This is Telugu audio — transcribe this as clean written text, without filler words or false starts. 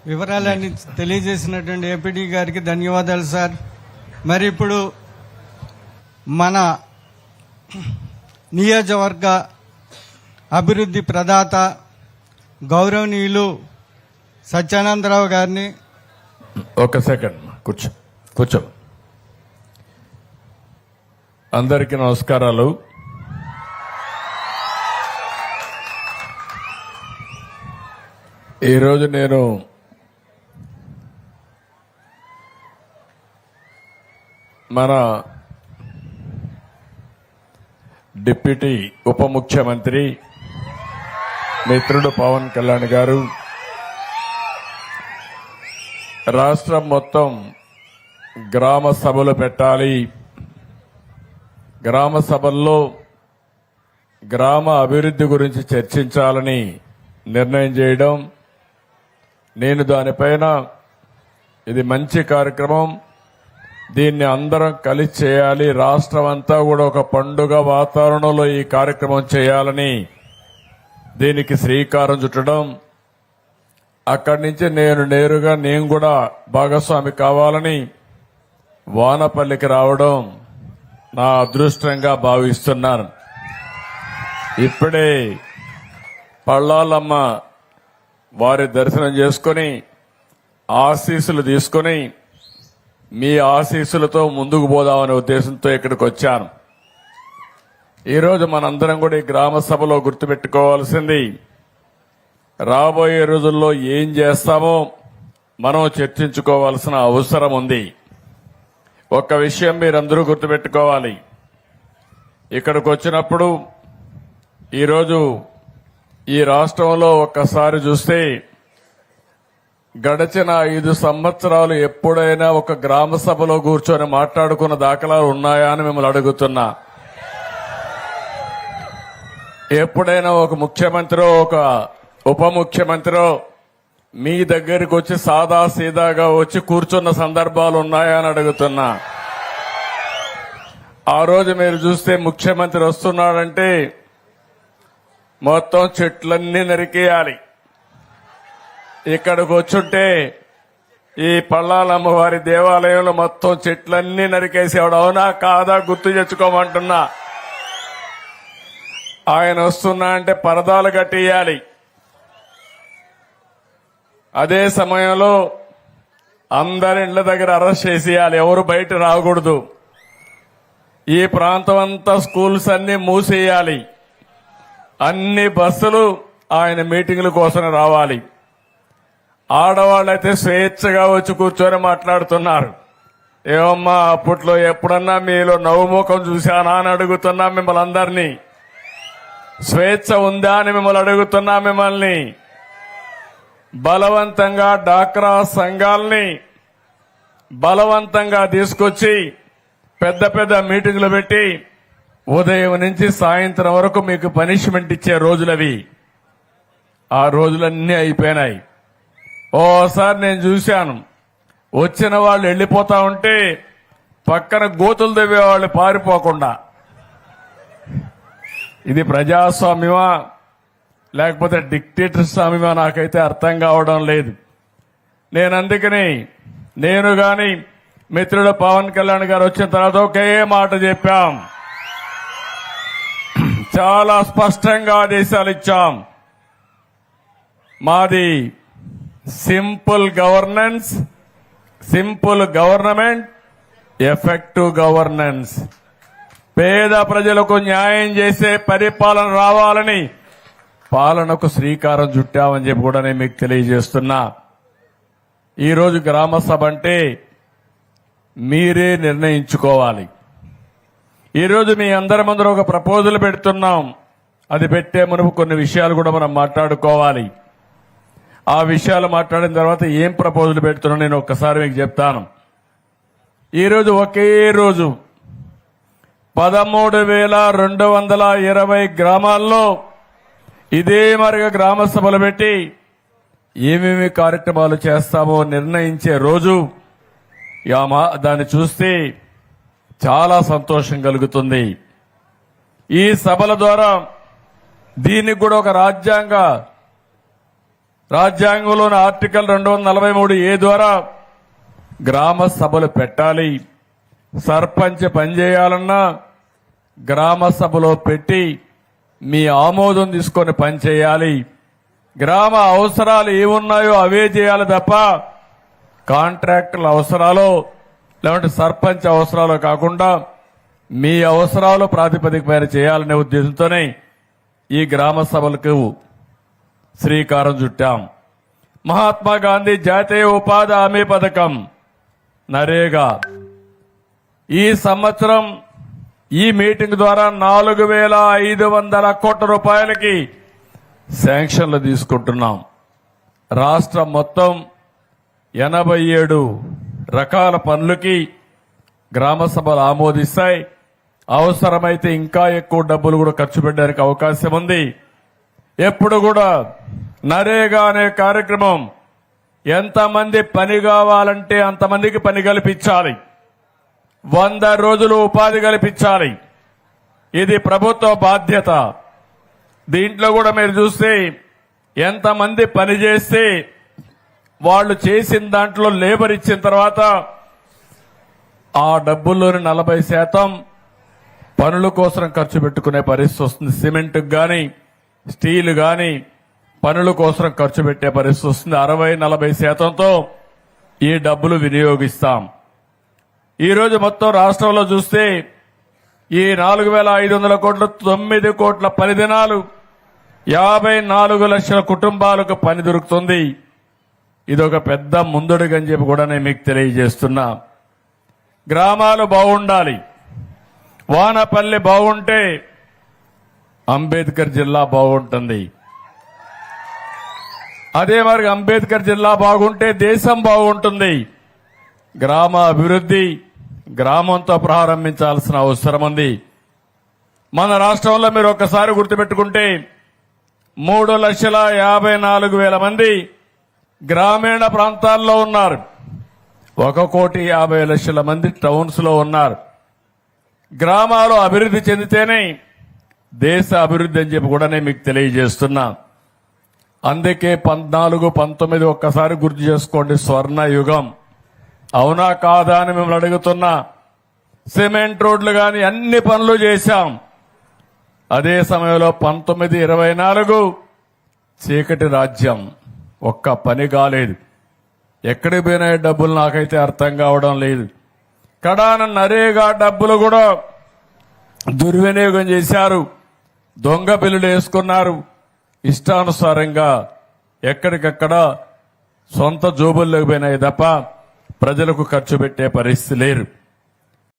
వివరాలన్నీ తెలియజేసినటువంటి ఏపీడీ గారికి ధన్యవాదాలు సార్. మరి ఇప్పుడు మన నియోజకవర్గ అభివృద్ధి ప్రదాత గౌరవనీయులు సత్యానందరావు గారిని ఒక సెకండ్ కూర్చో. అందరికీ నమస్కారాలు. ఈరోజు నేను మన డిప్యూటీ ఉప ముఖ్యమంత్రి మిత్రుడు పవన్ కళ్యాణ్ గారు రాష్ట్రం మొత్తం గ్రామ సభలు పెట్టాలి, గ్రామ సభల్లో గ్రామ అభివృద్ధి గురించి చర్చించాలని నిర్ణయం చేయడం, నేను దానిపైన ఇది మంచి కార్యక్రమం, దీన్ని అందరం కలిసి చేయాలి, రాష్ట్రం అంతా కూడా ఒక పండుగ వాతావరణంలో ఈ కార్యక్రమం చేయాలని దీనికి శ్రీకారం చుట్టడం, అక్కడి నుంచి నేరుగా నేను కూడా భాగస్వామి కావాలని వానపల్లికి రావడం నా అదృష్టంగా భావిస్తున్నాను. ఇప్పుడే పళ్ళాలమ్మ వారి దర్శనం చేసుకుని ఆశీస్సులు తీసుకుని మీ ఆశీస్సులతో ముందుకు పోదామనే ఉద్దేశంతో ఇక్కడికి వచ్చాను. ఈరోజు మనందరం కూడా ఈ గ్రామ సభలో గుర్తుపెట్టుకోవాల్సింది, రాబోయే రోజుల్లో ఏం చేస్తామో మనం చర్చించుకోవాల్సిన అవసరం ఉంది. ఒక్క విషయం మీరందరూ గుర్తుపెట్టుకోవాలి, ఇక్కడికి వచ్చినప్పుడు ఈరోజు ఈ రాష్ట్రంలో ఒక్కసారి చూస్తే గడిచిన 5 సంవత్సరాలు ఎప్పుడైనా ఒక గ్రామ సభలో కూర్చొని మాట్లాడుకున్న దాఖలాలు ఉన్నాయా అని మిమ్మల్ని అడుగుతున్నా. ఎప్పుడైనా ఒక ముఖ్యమంత్రి ఒక ఉప ముఖ్యమంత్రి మీ దగ్గరికి వచ్చి సాదా సీదాగా వచ్చి కూర్చున్న సందర్భాలు ఉన్నాయా అని అడుగుతున్నా. ఆ రోజు మీరు చూస్తే ముఖ్యమంత్రి వస్తున్నాడంటే మొత్తం చెట్లన్నీ నరికేయాలి. ఇక్కడికి వచ్చుంటే ఈ పళ్ళాలమ్మవారి దేవాలయంలో మొత్తం చెట్లన్నీ నరికేసేవాడు. అవునా కాదా గుర్తు తెచ్చుకోమంటున్నా. ఆయన వస్తున్నా అంటే పరదాలు కట్టేయాలి. అదే సమయంలో అందరి ఇళ్ల దగ్గర అరెస్ట్ చేసేయాలి, ఎవరు బయట రాకూడదు. ఈ ప్రాంతం అంతా స్కూల్స్ అన్ని మూసేయాలి. అన్ని బస్సులు ఆయన మీటింగుల కోసం రావాలి. ఆడవాళ్ళైతే స్వేచ్ఛగా వచ్చి కూర్చొని మాట్లాడుతున్నారు. ఏమమ్మా అప్పట్లో ఎప్పుడన్నా మీలో నవ్వుముఖం చూశానా అని అడుగుతున్నా మిమ్మల్ని అందరినీ. స్వేచ్ఛ ఉందా అని మిమ్మల్ని అడుగుతున్నా. మిమ్మల్ని బలవంతంగా డాక్రా సంఘాలని బలవంతంగా తీసుకొచ్చి పెద్ద పెద్ద మీటింగులు పెట్టి ఉదయం నుంచి సాయంత్రం వరకు మీకు పనిష్మెంట్ ఇచ్చే రోజులవి. ఆ రోజులన్నీ అయిపోయినాయి. ఓసారి నేను చూశాను, వచ్చిన వాళ్ళు వెళ్లిపోతా ఉంటే పక్కన గోతులు తవ్వేవాళ్ళు పారిపోకుండా. ఇది ప్రజాస్వామ్యమా లేకపోతే డిక్టేటర్ స్వామ్యమా నాకైతే అర్థం కావడం లేదు. నేను అందుకని నేను గాని మిత్రుడు పవన్ కళ్యాణ్ గారు వచ్చిన తర్వాత ఒకే మాట చెప్పాం, చాలా స్పష్టంగా ఆదేశాలు ఇచ్చాం. మాది simple governance, simple government, effective governance. పేద ప్రజలకు న్యాయం చేసే పరిపాలన రావాలని పాలనకు శ్రీకారం చుట్టామని చెప్పి కూడా నేను మీకు తెలియజేస్తున్నా. ఈరోజు గ్రామ సభ అంటే మీరే నిర్ణయించుకోవాలి. ఈరోజు మీ అందరి ముందర ఒక ప్రపోజల్ పెడుతున్నాం. అది పెట్టే మునుపు కొన్ని విషయాలు కూడా మనం మాట్లాడుకోవాలి. ఆ విషయాలు మాట్లాడిన తర్వాత ఏం ప్రపోజల్ పెడుతున్నా నేను ఒక్కసారి మీకు చెప్తాను. ఈరోజు ఒకే రోజు 13,220 గ్రామాల్లో ఇదే మరిగా గ్రామ సభలు పెట్టి ఏమేమి కార్యక్రమాలు చేస్తామో నిర్ణయించే రోజు. దాన్ని చూస్తే చాలా సంతోషం కలుగుతుంది. ఈ సభల ద్వారా దీనికి కూడా ఒక రాజ్యాంగ రాజ్యాంగంలోని ఆర్టికల్ 243A ద్వారా గ్రామ సభలు పెట్టాలి. సర్పంచ్ పనిచేయాలన్నా గ్రామ సభలో పెట్టి మీ ఆమోదం తీసుకొని పనిచేయాలి. గ్రామ అవసరాలు ఏమున్నాయో అవే చేయాలి తప్ప కాంట్రాక్టుల అవసరాలు లేదంటే సర్పంచ్ అవసరాలు కాకుండా మీ అవసరాలు ప్రాతిపదిక పైన చేయాలనే ఉద్దేశంతోనే ఈ గ్రామ సభలకు శ్రీకారం చుట్టాం. మహాత్మా గాంధీ జాతీయ ఉపాధి హామీ పథకం నరేగా ఈ సంవత్సరం ఈ మీటింగ్ ద్వారా 4,500 కోట్ల రూపాయలకి శాంక్షన్లు తీసుకుంటున్నాం. రాష్ట్రం మొత్తం 87 రకాల పనులకి గ్రామ సభలు ఆమోదిస్తాయి. అవసరమైతే ఇంకా ఎక్కువ డబ్బులు కూడా ఖర్చు పెట్టడానికి అవకాశం ఉంది. ఎప్పుడు కూడా నరేగా అనే కార్యక్రమం ఎంతమంది పని కావాలంటే అంతమందికి పని కల్పించాలి. 100 రోజులు ఉపాధి కల్పించాలి. ఇది ప్రభుత్వ బాధ్యత. దీంట్లో కూడా మీరు చూస్తే ఎంతమంది పని చేస్తే వాళ్ళు చేసిన దాంట్లో లేబర్ ఇచ్చిన తర్వాత ఆ డబ్బుల్లోని 40% పనుల కోసం ఖర్చు పెట్టుకునే పరిస్థితి వస్తుంది. సిమెంట్ గాని స్టీల్ గాని పనుల కోసం ఖర్చు పెట్టే పరిస్థితి వస్తుంది. 60-40%తో ఈ డబ్బులు వినియోగిస్తాం. ఈ రోజు మొత్తం రాష్ట్రంలో చూస్తే ఈ 4,500 కోట్లు 9 కోట్ల పని దినాలు 54 లక్షల కుటుంబాలకు పని దొరుకుతుంది. ఇదొక పెద్ద ముందడుగని చెప్పి కూడా నేను మీకు తెలియజేస్తున్నా. గ్రామాలు బాగుండాలి. వానపల్లి బాగుంటే అంబేద్కర్ జిల్లా బాగుంటుంది. అదే మరి అంబేద్కర్ జిల్లా బాగుంటే దేశం బాగుంటుంది. గ్రామ అభివృద్ధి గ్రామంతో ప్రారంభించాల్సిన అవసరం ఉంది. మన రాష్ట్రంలో మీరు ఒక్కసారి గుర్తుపెట్టుకుంటే 3,54,000 మంది గ్రామీణ ప్రాంతాల్లో ఉన్నారు. 1,50,00,000 మంది టౌన్స్ లో ఉన్నారు. గ్రామాలు అభివృద్ధి చెందితేనే దేశ అభివృద్ధి అని చెప్పి కూడా నేను మీకు తెలియజేస్తున్నా. అందుకే 14-19 ఒక్కసారి గుర్తు చేసుకోండి, స్వర్ణ యుగం. అవునా కాదా అని మిమ్మల్ని అడుగుతున్నా. సిమెంట్ రోడ్లు గాని అన్ని పనులు చేశాం. అదే సమయంలో 19-24 చీకటి రాజ్యం. ఒక్క పని కాలేదు. ఎక్కడికి పోయినా డబ్బులు నాకైతే అర్థం కావడం లేదు. కడాన నరేగా డబ్బులు కూడా దుర్వినియోగం చేశారు. దొంగ బిల్లులు వేసుకున్నారు. ఇష్టానుసారంగా ఎక్కడికక్కడ సొంత జోబుల్లోకి పోయినాయి తప్ప ప్రజలకు ఖర్చు పెట్టే పరిస్థితి లేరు.